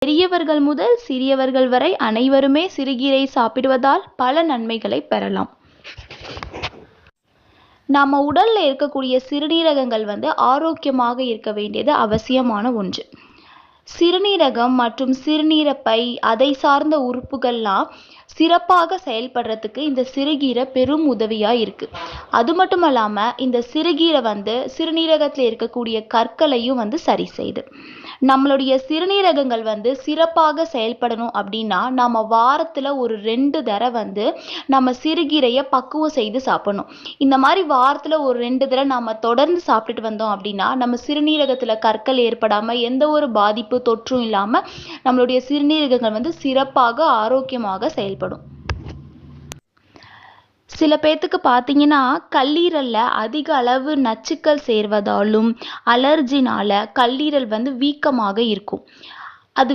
பெரியவர்கள் முதல் சிறியவர்கள் வரை அனைவருமே சிறுகீரை சாப்பிடுவதால் பல நன்மைகளை பெறலாம். நம்ம உடல்ல இருக்கக்கூடிய சிறுநீரகங்கள் ஆரோக்கியமாக இருக்க வேண்டியது அவசியமான ஒன்று. சிறுநீரகம் மற்றும் சிறுநீரப்பை அதை சார்ந்த உறுப்புகள்லாம் சிறப்பாக செயல்படுறதுக்கு இந்த சிறுகீரை பெரும் உதவியா இருக்கு. அது மட்டும் இல்லாம இந்த சிறுகீரை சிறுநீரகத்தில் இருக்கக்கூடிய கற்களையும் சரி செய்யுது. நம்மளுடைய சிறுநீரகங்கள் சிறப்பாக செயல்படணும் அப்படின்னா நம்ம வாரத்துல ஒரு 2 தடவை நம்ம சிறுகீரையை பக்குவம் செய்து சாப்பிடணும். இந்த மாதிரி வாரத்துல ஒரு 2 தடவை நம்ம தொடர்ந்து சாப்பிட்டுட்டு வந்தோம் அப்படின்னா நம்ம சிறுநீரகத்துல கற்கள் ஏற்படாம எந்த ஒரு பாதிப்பு தொற்றும் இல்லாம நம்மளுடைய சிறுநீரகங்கள் சிறப்பாக ஆரோக்கியமாக செயல்படும். சில பேத்துக்கு பார்த்தீங்கன்னா கல்லீரல்ல அதிக அளவு நச்சுக்கள் சேர்வதாலும் அலர்ஜினால கல்லீரல் வீக்கமாக இருக்கும். அது